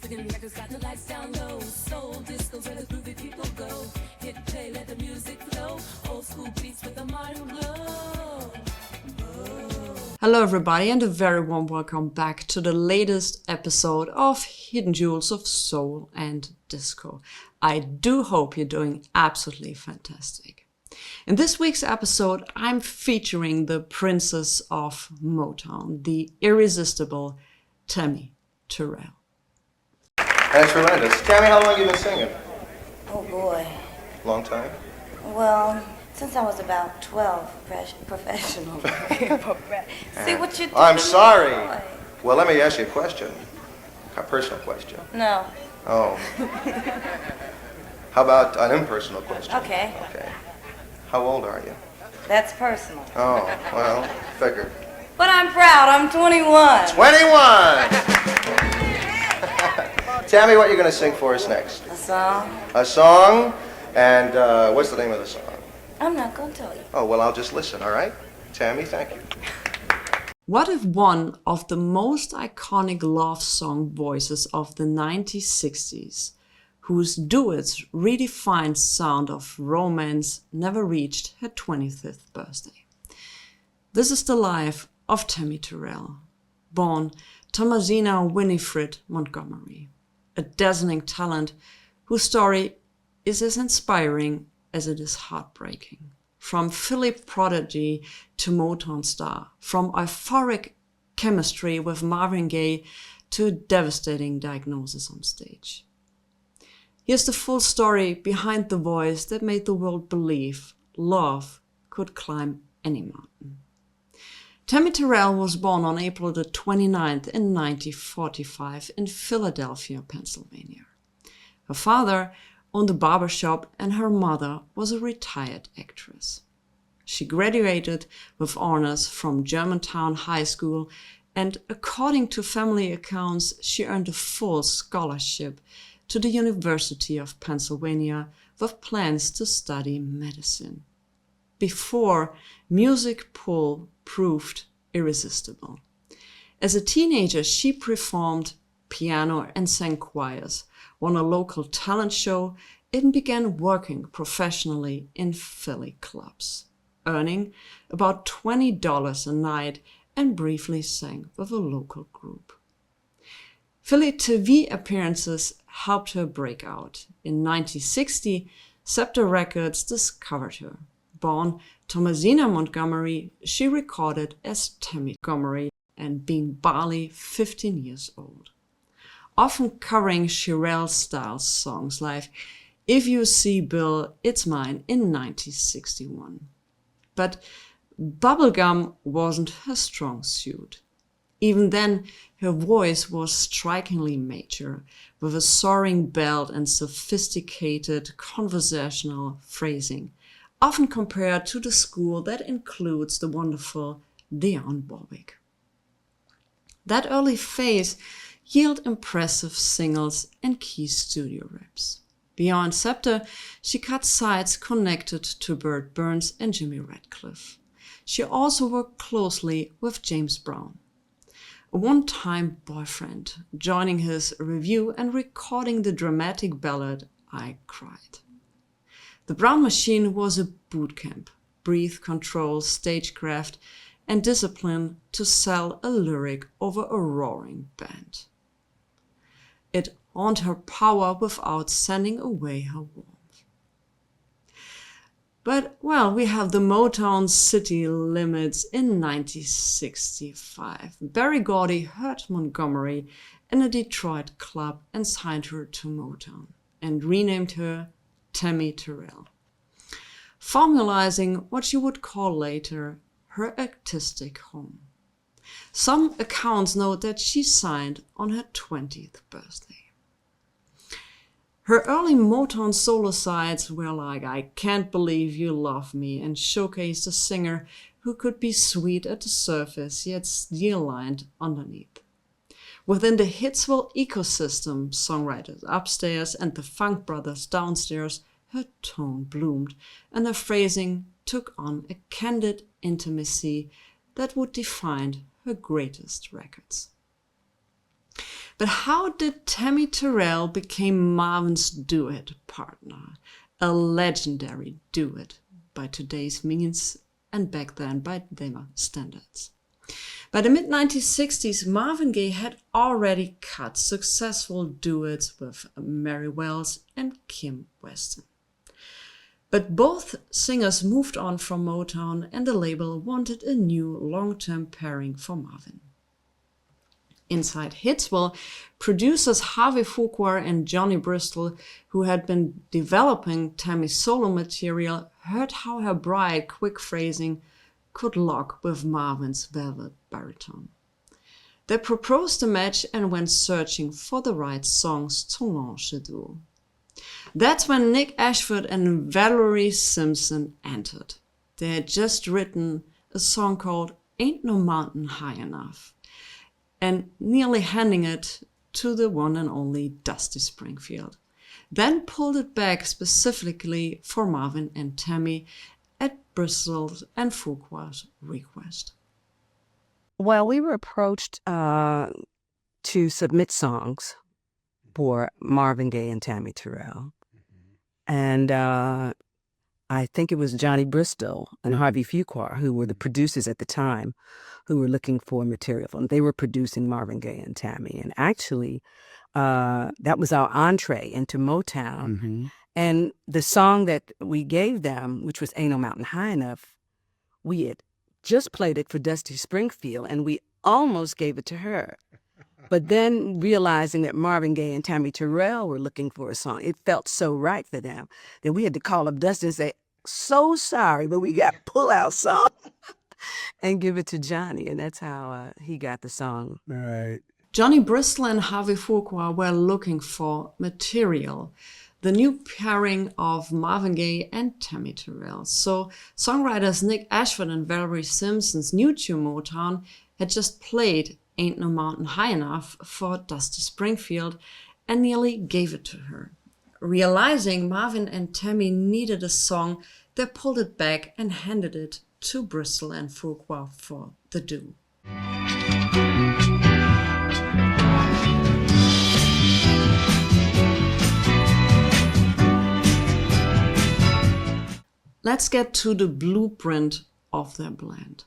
Spinning records, got the lights down low. Souldisco, where the groovy people go. Hit play, let the music flow. Old school beats with a modern glow. Hello everybody and a very warm welcome back to the latest episode of Hidden Jewels of Soul and Disco. I do hope you're doing absolutely fantastic. In this week's episode, I'm featuring the princess of Motown, the irresistible Tammi Terrell. Thanks for letting us. Tammi, how long have you been singing? Oh boy. Long time? Well, since I was about 12, professional. See what you do. I'm sorry. Well, let me ask you a question. A personal question. No. Oh. How about an impersonal question? Okay. Okay. How old are you? That's personal. Oh, well, figured. But I'm proud. I'm 21. 21! Tammi, what are you going to sing for us next? A song? A song? And what's the name of the song? I'm not going to tell you. Oh, well, I'll just listen, all right? Tammi, thank you. What if one of the most iconic love song voices of the 1960s, whose duets redefined sound of romance, never reached her 25th birthday? This is the life of Tammi Terrell, born Thomasina Winifred Montgomery, a dazzling talent whose story is as inspiring as it is heartbreaking. From Philly prodigy to Motown star, from euphoric chemistry with Marvin Gaye to a devastating diagnosis on stage. Here's the full story behind the voice that made the world believe love could climb any mountain. Tammi Terrell was born on April the 29th in 1945 in Philadelphia, Pennsylvania. Her father owned a barber shop and her mother was a retired actress. She graduated with honors from Germantown High School and, according to family accounts, she earned a full scholarship to the University of Pennsylvania with plans to study medicine. Before music pull proved irresistible. As a teenager, she performed piano and sang choirs, won a local talent show, and began working professionally in Philly clubs, earning about $20 a night, and briefly sang with a local group. Philly TV appearances helped her break out. In 1960, Scepter Records discovered her. Born Thomasina Montgomery, she recorded as Tammi Montgomery and being barely 15 years old, often covering Shirelle-style songs like If You See Bill, It's Mine in 1961. But bubblegum wasn't her strong suit. Even then, her voice was strikingly mature, with a soaring belt and sophisticated conversational phrasing, often compared to the school that includes the wonderful Dionne Warwick. That early phase yielded impressive singles and key studio reps. Beyond Scepter, she cut sides connected to Burt Burns and Jimmy Radcliffe. She also worked closely with James Brown, a one-time boyfriend, joining his review and recording the dramatic ballad I Cried. The Brown Machine was a boot camp, breath control, stagecraft, and discipline to sell a lyric over a roaring band. It honed her power without sending away her warmth. But, well, we have the Motown City Limits in 1965. Berry Gordy heard Montgomery in a Detroit club and signed her to Motown and renamed her Tammi Terrell, formalizing what you would call later her artistic home. Some accounts note that she signed on her 20th birthday. Her early Motown solo sides were like I Can't Believe You Love Me and showcased a singer who could be sweet at the surface yet steel-lined underneath. Within the Hitsville ecosystem, songwriters upstairs and the Funk Brothers downstairs, her tone bloomed and her phrasing took on a candid intimacy that would define her greatest records. But how did Tammi Terrell become Marvin's duet partner? A legendary duet by today's means and back then by their standards. By the mid-1960s, Marvin Gaye had already cut successful duets with Mary Wells and Kim Weston. But both singers moved on from Motown and the label wanted a new long-term pairing for Marvin. Inside Hitsville, producers Harvey Fuqua and Johnny Bristol, who had been developing Tammy's solo material, heard how her bright, quick phrasing could lock with Marvin's velvet baritone. They proposed a match and went searching for the right songs to launch the duo. That's when Nick Ashford and Valerie Simpson entered. They had just written a song called Ain't No Mountain High Enough, and nearly handing it to the one and only Dusty Springfield. Then pulled it back specifically for Marvin and Tammi at Bristol's and Fuqua's request. Well, we were approached to submit songs for Marvin Gaye and Tammi Terrell. And I think it was Johnny Bristol and Harvey Fuqua, who were the producers at the time, who were looking for material. And they were producing Marvin Gaye and Tammi. And actually, that was our entree into Motown. Mm-hmm. And the song that we gave them, which was Ain't No Mountain High Enough, we had just played it for Dusty Springfield, and we almost gave it to her. But then realizing that Marvin Gaye and Tammi Terrell were looking for a song, it felt so right for them that we had to call up Dusty and say, so sorry, but we got to pull our song and give it to Johnny. And that's how he got the song. All right. Johnny Bristol and Harvey Fuqua were looking for material, the new pairing of Marvin Gaye and Tammi Terrell. So songwriters Nick Ashford and Valerie Simpson's new to Motown had just played Ain't No Mountain High Enough for Dusty Springfield and nearly gave it to her. Realizing Marvin and Tammi needed a song, they pulled it back and handed it to Bristol and Fuqua for the duo. Let's get to the blueprint of their blend.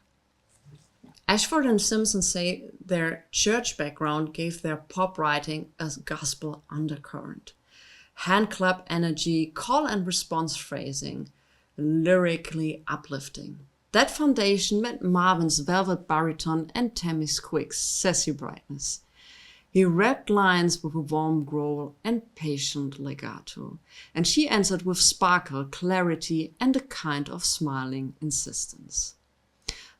Ashford and Simpson say their church background gave their pop writing a gospel undercurrent. Hand clap energy, call and response phrasing, lyrically uplifting. That foundation met Marvin's velvet baritone and Tammy's quick, sassy brightness. He rapped lines with a warm growl and patient legato, and she answered with sparkle, clarity, and a kind of smiling insistence.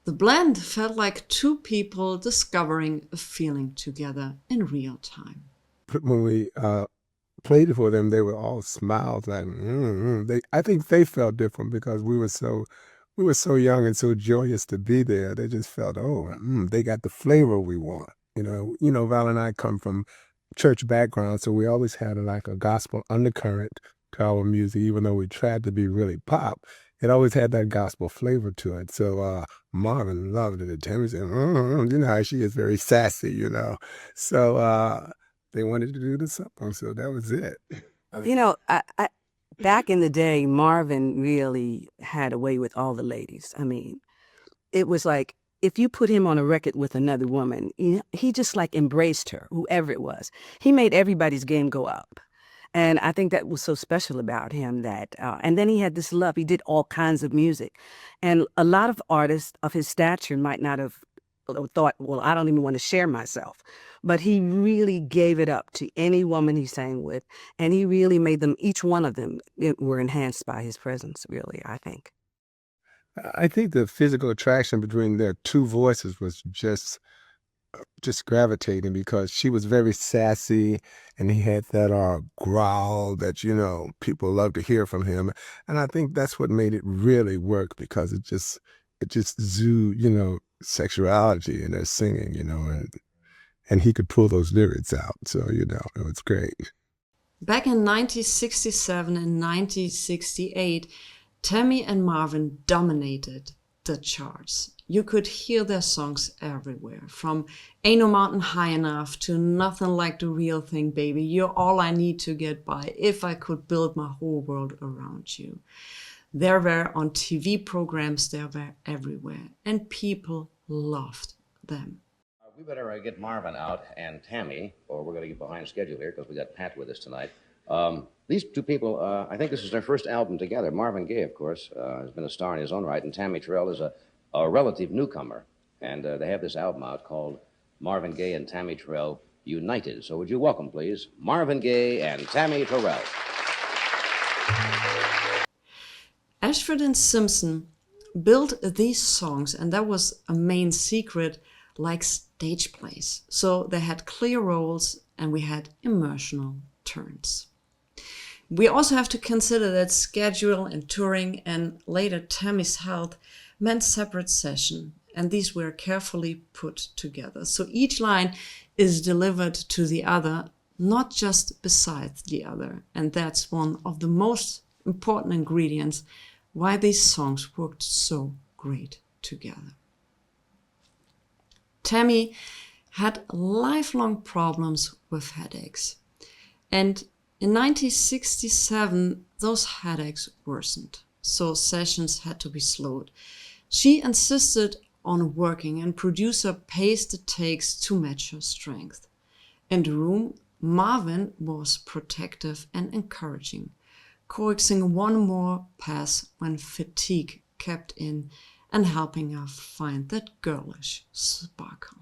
The blend felt like two people discovering a feeling together in real time. When we played for them, they were all smiles. Like, I think they felt different because we were so young and so joyous to be there. They just felt, they got the flavor we want. You know, Val and I come from church background, so we always had like a gospel undercurrent to our music, even though we tried to be really pop. It always had that gospel flavor to it. So Marvin loved it. And Tammi said, you know how she is, very sassy, you know. So they wanted to do the song, so that was it. You know, I back in the day, Marvin really had a way with all the ladies. I mean, it was like, if you put him on a record with another woman, he just like embraced her, whoever it was. He made everybody's game go up. And I think that was so special about him that, and then he had this love. He did all kinds of music. And a lot of artists of his stature might not have thought, well, I don't even want to share myself. But he really gave it up to any woman he sang with. And he really made them, each one of them were enhanced by his presence, really, I think. I think the physical attraction between their two voices was just gravitating because she was very sassy and he had that growl that, you know, people love to hear from him. And I think that's what made it really work because it just exuded, you know, sexuality in their singing, you know, and he could pull those lyrics out. So, you know, it was great. Back in 1967 and 1968, Tammi and Marvin dominated the charts. You could hear their songs everywhere, from Ain't No Mountain High Enough to Nothing Like the Real Thing, Baby. You're all I need to get by. If I could build my whole world around you. They were on TV programs, they were everywhere, and people loved them. We better get Marvin out and Tammi, or we're going to get behind schedule here because we got Pat with us tonight. These two people, I think this is their first album together. Marvin Gaye, of course, has been a star in his own right, and Tammi Terrell is a relative newcomer. And they have this album out called Marvin Gaye and Tammi Terrell United. So would you welcome, please, Marvin Gaye and Tammi Terrell. Ashford and Simpson built these songs, and that was a main secret, like stage plays. So they had clear roles and we had emotional turns. We also have to consider that schedule and touring and later Tammy's health meant separate session, and these were carefully put together. So each line is delivered to the other, not just beside the other. And that's one of the most important ingredients why these songs worked so great together. Tammi had lifelong problems with headaches. And in 1967, those headaches worsened, so sessions had to be slowed. She insisted on working, and producer paced the takes to match her strength. In the room, Marvin was protective and encouraging, coaxing one more pass when fatigue kept in and helping her find that girlish sparkle.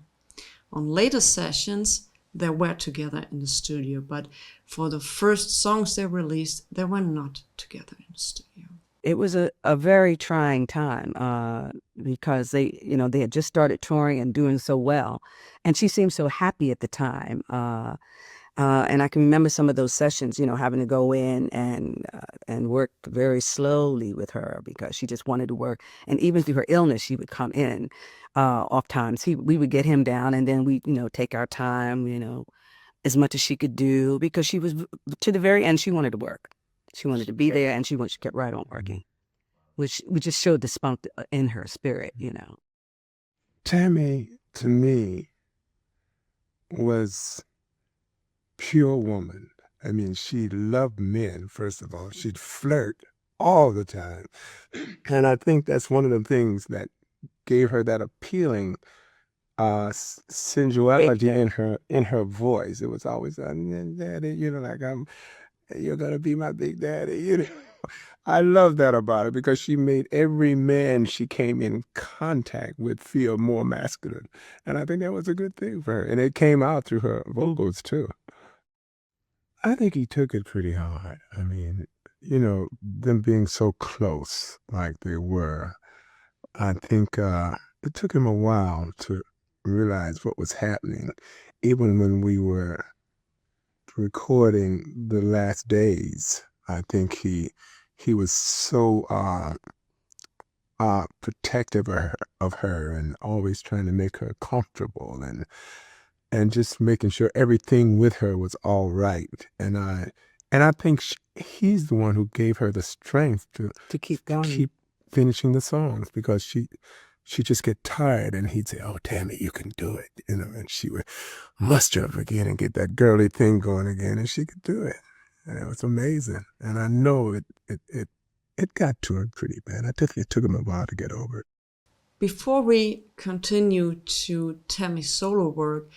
On later sessions, they were together in the studio, but for the first songs they released, they were not together in the studio. It was a very trying time because they had just started touring and doing so well. And she seemed so happy at the time. And I can remember some of those sessions, having to go in and work very slowly with her because she just wanted to work. And even through her illness, she would come in off times. We would get him down, and then we, take our time, as much as she could do, because she was, to the very end, she wanted to work. She wanted to be there, and she kept right on working, which just showed the spunk in her spirit, Tammi, to me, was pure woman. I mean, she loved men, first of all. She'd flirt all the time. And I think that's one of the things that gave her that appealing sensuality in her voice. It was always, daddy, you're gonna be my big daddy. I love that about her because she made every man she came in contact with feel more masculine. And I think that was a good thing for her. And it came out through her vocals too. I think he took it pretty hard. I mean, them being so close like they were, I think it took him a while to realize what was happening. Even when we were recording The Last Days, I think he was so protective of her and always trying to make her comfortable and just making sure everything with her was all right. And I think he's the one who gave her the strength to keep going, keep finishing the songs, because she'd just get tired, and he'd say, "Oh, Tammi, you can do it," and she would muster up again and get that girly thing going again, and she could do it. And it was amazing. And I know it got to her pretty bad. It took him a while to get over it. Before we continue to Tammy's solo work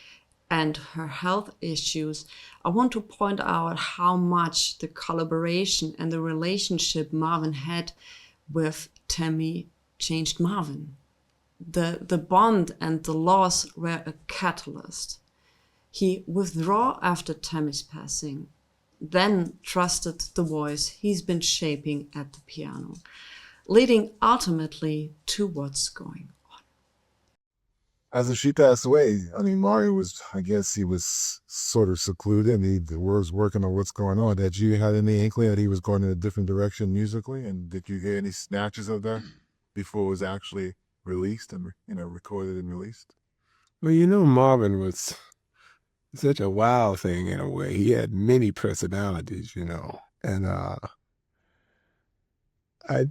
and her health issues, I want to point out how much the collaboration and the relationship Marvin had with Tammi changed Marvin. The bond and the loss were a catalyst. He withdrew after Tammy's passing, then trusted the voice he's been shaping at the piano, leading ultimately to what's going on. After she passed away, I mean, Mario I guess he was sort of secluded, and he was working on what's going on. Did you have any inkling that he was going in a different direction musically? And did you hear any snatches of that before it was actually released and, recorded and released? Well, Marvin was such a wild thing in a way. He had many personalities, and I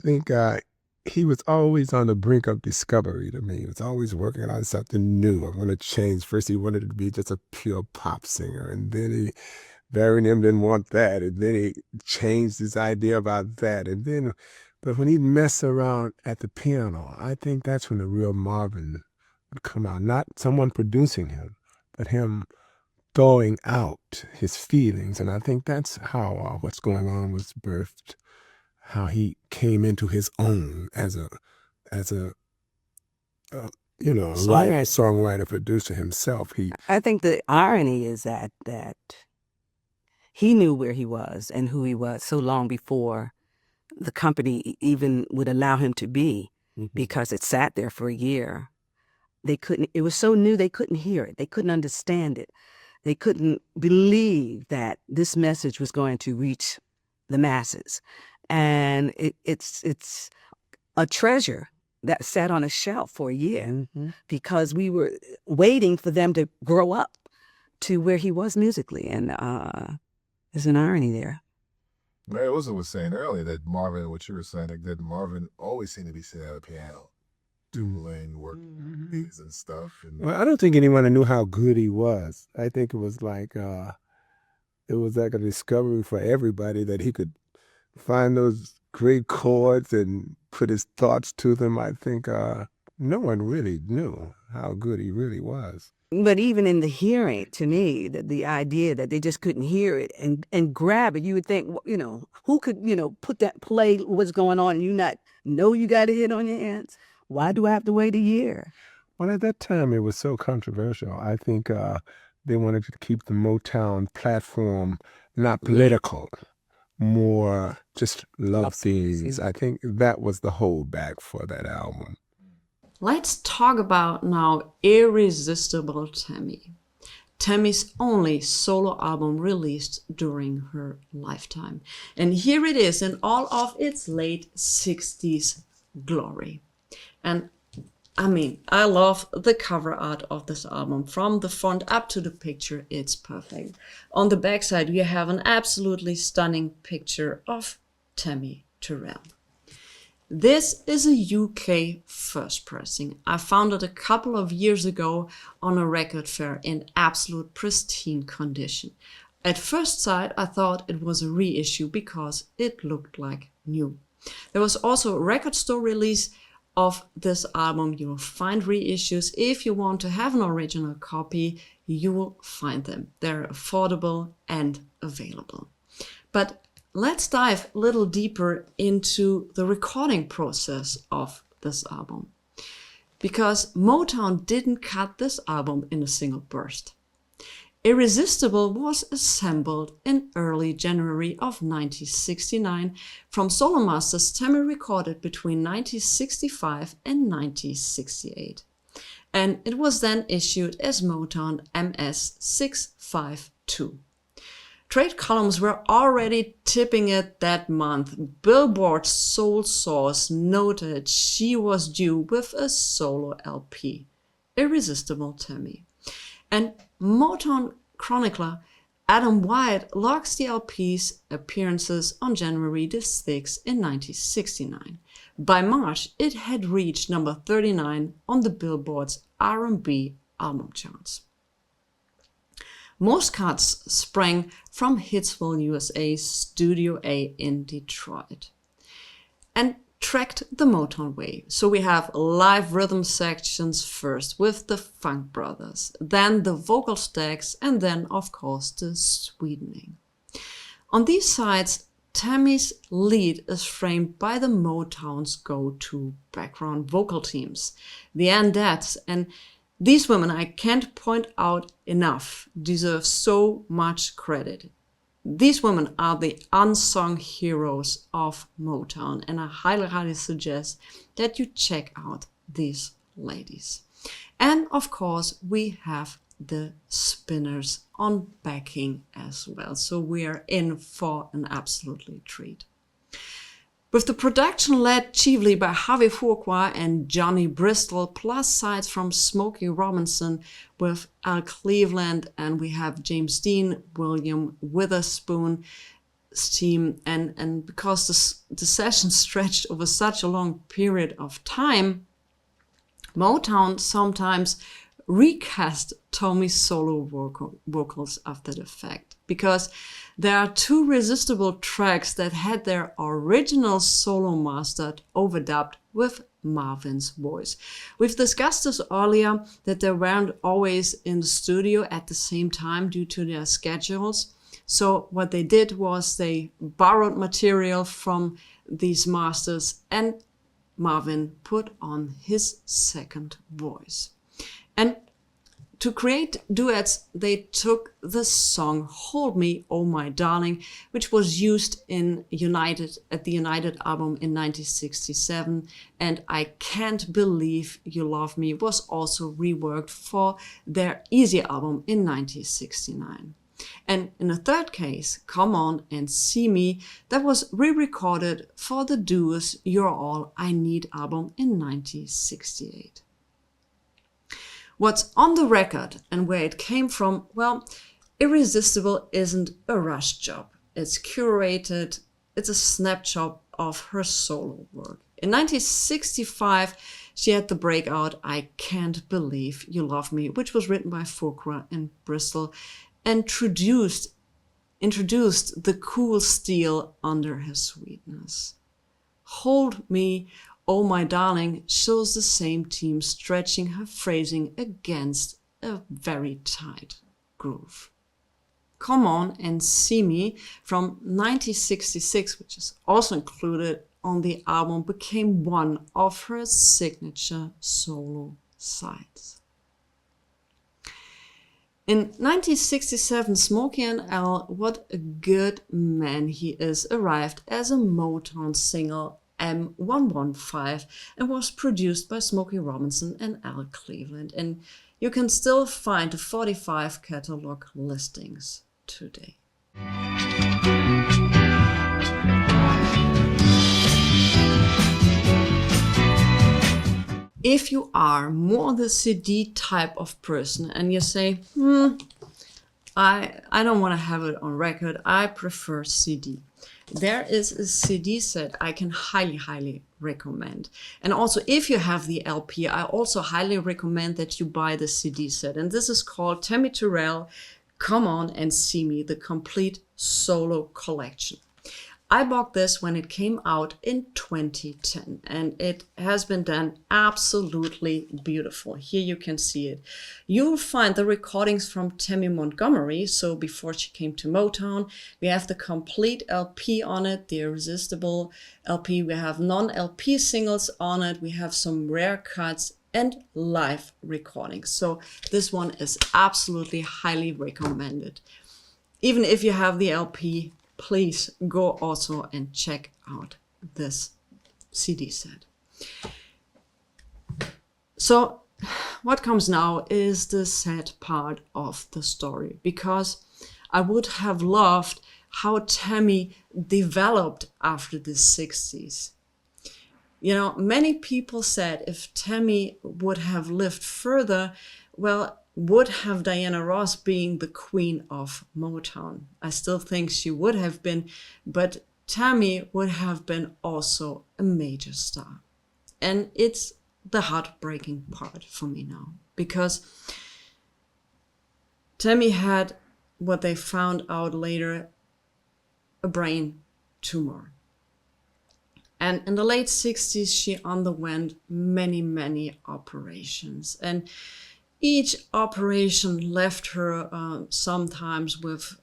think he was always on the brink of discovery to me. He was always working on something new. I want to change. First, he wanted to be just a pure pop singer, and then Barry and him didn't want that, and then he changed his idea about that, and then, but when he'd mess around at the piano, I think that's when the real Marvin would come out. Not someone producing him, but him throwing out his feelings, and I think that's how What's Going On was birthed. How he came into his own as a writer, songwriter, producer himself. I think the irony is that he knew where he was and who he was so long before the company even would allow him to be, because it sat there for a year. It was so new they couldn't hear it. They couldn't understand it. They couldn't believe that this message was going to reach the masses. And it's a treasure that sat on a shelf for a year because we were waiting for them to grow up to where he was musically. And there's an irony there. Mary Elizabeth was saying earlier that Marvin, what you were saying, that Marvin always seemed to be sitting at a piano, doodling, working beats and stuff. And well, I don't think anyone knew how good he was. I think it was like a discovery for everybody that he could find those great chords and put his thoughts to them. I think no one really knew how good he really was. But even in the hearing, to me, the idea that they just couldn't hear it and grab it, you would think, who could, put that play what's going on and you not know you got a hit on your hands? Why do I have to wait a year? Well, at that time, it was so controversial. I think they wanted to keep the Motown platform not political, more just love themes. I think that was the holdback for that album. Let's talk about now Irresistible Tammi. Tammi's only solo album released during her lifetime. And here it is in all of its late 60s glory. And I mean, I love the cover art of this album. From the front up to the picture, it's perfect. On the backside, you have an absolutely stunning picture of Tammi Terrell. This is a UK first pressing. I found it a couple of years ago on a record fair in absolute pristine condition. At first sight, I thought it was a reissue because it looked like new. There was also a record store release of this album. You will find reissues. If you want to have an original copy, you will find them. They're affordable and available. But let's dive a little deeper into the recording process of this album. Because Motown didn't cut this album in a single burst. Irresistible was assembled in early January of 1969 from solo masters Tammi recorded between 1965 and 1968. And it was then issued as Motown MS 652. Trade columns were already tipping it that month. Billboard's Soul Source noted she was due with a solo LP, Irresistible Tammi. And Motown chronicler Adam White logs the LP's appearances on January the 6th in 1969. By March, it had reached number 39 on the Billboard's R&B album charts. Most cuts sprang from Hitsville, USA's Studio A in Detroit and tracked the Motown way. So we have live rhythm sections first with the Funk Brothers, then the vocal stacks, and then, of course, the sweetening. On these sides, Tammi's lead is framed by the Motown's go-to background vocal teams, the Andettes, and these women, I can't point out enough, deserve so much credit. These women are the unsung heroes of Motown, and I highly suggest that you check out these ladies. And of course, we have the Spinners on backing as well, so we are in for an absolutely treat. With the production led chiefly by Harvey Fuqua and Johnny Bristol, plus sides from Smokey Robinson with Al Cleveland, and we have James Dean, William Witherspoon. team, and because the session stretched over such a long period of time, Motown sometimes recast Tommy's solo vocals after the fact, because there are two resistible tracks that had their original solo mastered overdubbed with Marvin's voice. We've discussed this earlier, that they weren't always in the studio at the same time due to their schedules. So what they did was they borrowed material from these masters, and Marvin put on his second voice. And to create duets, they took the song Hold Me, Oh My Darling, which was used in at the United album in 1967, and I Can't Believe You Love Me was also reworked for their Easy album in 1969. And in the third case, Come On and See Me, that was re-recorded for the duo's You're All I Need album in 1968. What's on the record and where it came from, well, Irresistible isn't a rush job. It's curated, it's a snapshot of her solo work. In 1965, she had the breakout I Can't Believe You Love Me, which was written by Foucault in Bristol, and introduced the cool steel under her sweetness. Hold Me, Oh My Darling shows the same team stretching her phrasing against a very tight groove. Come On and See Me from 1966, which is also included on the album, became one of her signature solo sides. In 1967, Smokey and Al, What a Good Man He Is, arrived as a Motown single M115 and was produced by Smokey Robinson and Al Cleveland. And you can still find the 45 catalog listings today. If you are more the CD type of person and you say, I don't want to have it on record, I prefer CD. There is a CD set I can highly recommend. And also, if you have the LP, I also highly recommend that you buy the CD set. And this is called Tammi Terrell, Come On and See Me, the complete solo collection. I bought this when it came out in 2010, and it has been done absolutely beautiful. Here you can see it. You'll find the recordings from Tammy Montgomery, so before she came to Motown. We have the complete LP on it, the Irresistible LP. We have non-LP singles on it. We have some rare cuts and live recordings. So this one is absolutely highly recommended. Even if you have the LP, please go also and check out this CD set. So what comes now is the sad part of the story, because I would have loved how Tammy developed after the 60s. You know, many people said if Tammy would have lived further, well, would have Diana Ross being the queen of Motown. I still think she would have been, but Tammy would have been also a major star. And it's the heartbreaking part for me now, because Tammy had what they found out later, a brain tumor. And in the late 60s, she underwent many operations. And each operation left her sometimes with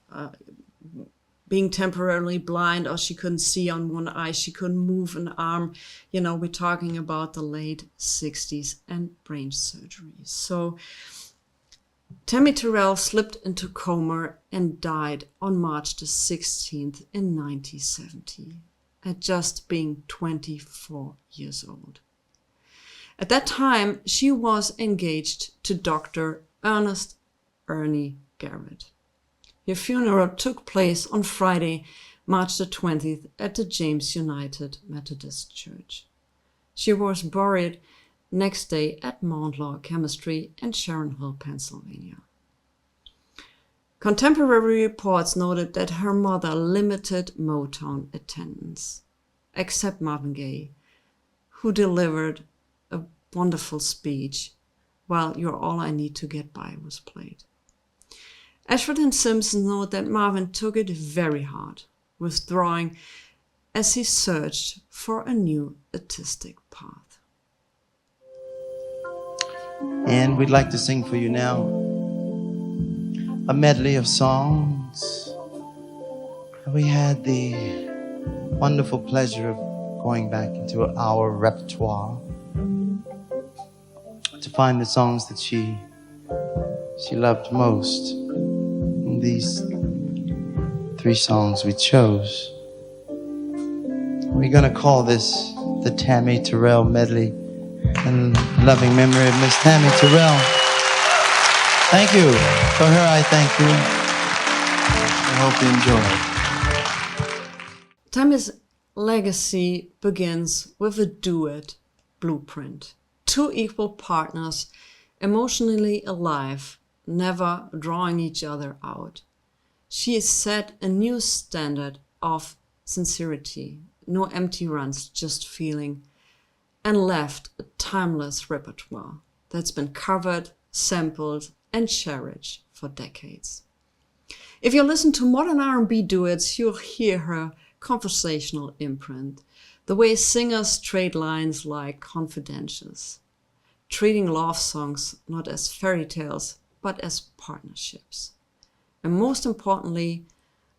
being temporarily blind, or she couldn't see on one eye, she couldn't move an arm. You know, we're talking about the late 60s and brain surgery. So Tammi Terrell slipped into coma and died on March the 16th in 1970, at just being 24 years old. At that time, she was engaged to Dr. Ernest Ernie Garrett. Her funeral took place on Friday, March the 20th at the James United Methodist Church. She was buried next day at Mount Law Chemistry in Sharon Hill, Pennsylvania. Contemporary reports noted that her mother limited Motown attendance, except Marvin Gaye, who delivered a wonderful speech while You're All I Need to Get By was played. Ashford and Simpson note that Marvin took it very hard, withdrawing as he searched for a new artistic path. And we'd like to sing for you now a medley of songs. We had the wonderful pleasure of going back into our repertoire to find the songs that she loved most. And these 3 songs we chose. We're gonna call this the Tammi Terrell medley in loving memory of Miss Tammi Terrell. Thank you. For her, I thank you. I hope you enjoy. Tammi's legacy begins with a duet blueprint. 2 equal partners, emotionally alive, never drawing each other out. She has set a new standard of sincerity, no empty runs, just feeling, and left a timeless repertoire that's been covered, sampled, and cherished for decades. If you listen to modern R&B duets, you'll hear her conversational imprint, the way singers trade lines like confidentials, treating love songs not as fairy tales, but as partnerships. And most importantly,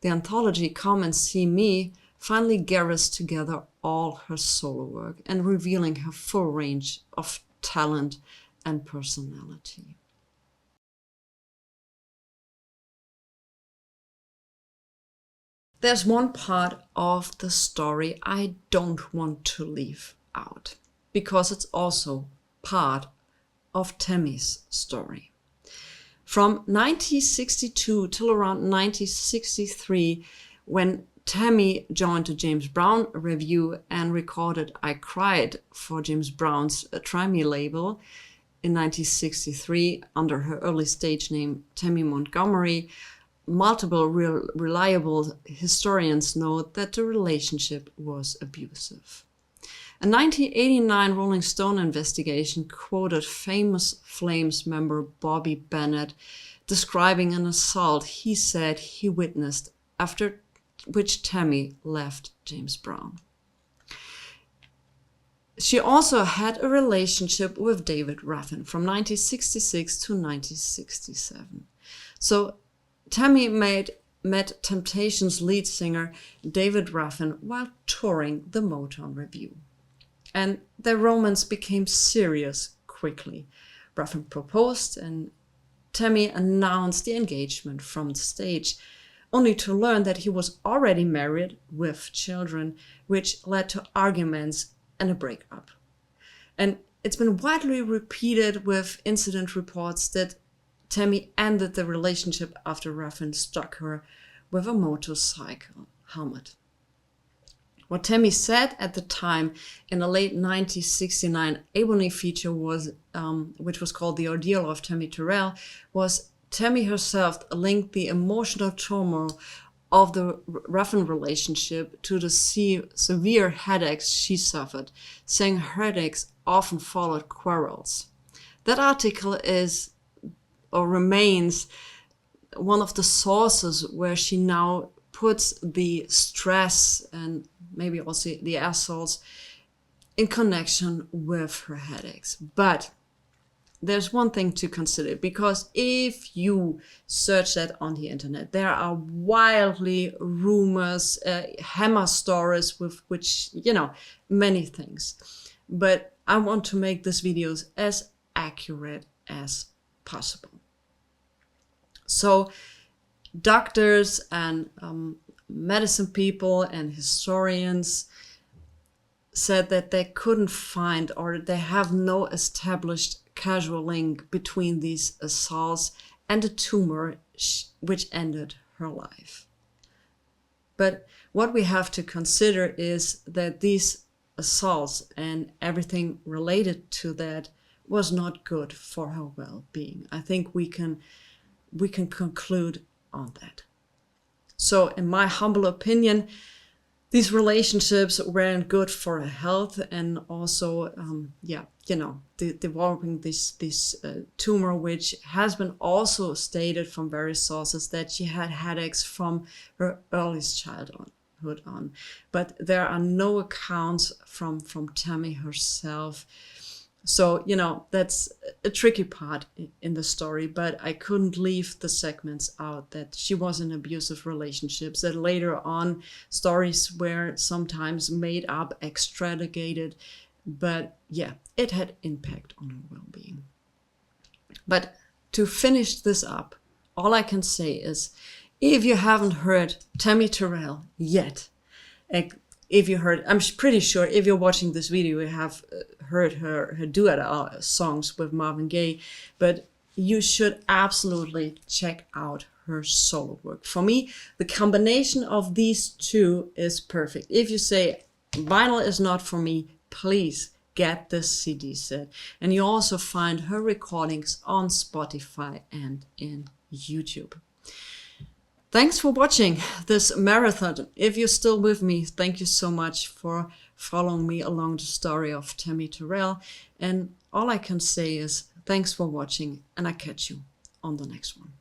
the anthology Come and See Me finally gathers together all her solo work and revealing her full range of talent and personality. There's one part of the story I don't want to leave out, because it's also part of Tammi's story. From 1962 till around 1963, when Tammi joined the James Brown Review and recorded I Cried for James Brown's Try Me label in 1963 under her early stage name Tammi Montgomery, multiple reliable historians note that the relationship was abusive. A 1989 Rolling Stone investigation quoted famous Flames member Bobby Bennett describing an assault he said he witnessed, after which Tammi left James Brown. She also had a relationship with David Ruffin from 1966 to 1967. So Tammi met Temptations lead singer David Ruffin while touring the Motown Revue. And their romance became serious quickly. Ruffin proposed and Tammi announced the engagement from the stage, only to learn that he was already married with children, which led to arguments and a breakup. And it's been widely repeated with incident reports that Tammi ended the relationship after Ruffin struck her with a motorcycle helmet. What Tammi said at the time in a late 1969 Ebony feature was, which was called The Ordeal of Tammi Terrell, was Tammi herself linked the emotional turmoil of the Ruffin relationship to the severe headaches she suffered, saying headaches often followed quarrels. That article is or remains one of the sources where she now puts the stress and maybe also the assaults in connection with her headaches. But there's one thing to consider, because if you search that on the internet, there are wildly rumors, hammer stories with which, many things. But I want to make these videos as accurate as possible. So doctors and medicine people and historians said that they couldn't find, or they have no established causal link between these assaults and the tumor which ended her life. But what we have to consider is that these assaults and everything related to that was not good for her well-being. I think we can conclude on that. So in my humble opinion, these relationships weren't good for her health, and also, developing this tumor, which has been also stated from various sources that she had headaches from her earliest childhood on. But there are no accounts from Tammi herself. So, that's a tricky part in the story, but I couldn't leave the segments out that she was in abusive relationships, that later on stories were sometimes made up, extradited, but yeah, it had impact on her well-being. But to finish this up, all I can say is, if you haven't heard Tammi Terrell yet, if you heard, I'm pretty sure if you're watching this video, you have heard her duet songs with Marvin Gaye, but you should absolutely check out her solo work. For me, the combination of these two is perfect. If you say vinyl is not for me, please get this CD set. And you also find her recordings on Spotify and in YouTube. Thanks for watching this marathon. If you're still with me, thank you so much for following me along the story of Tammi Terrell. And all I can say is thanks for watching, and I catch you on the next one.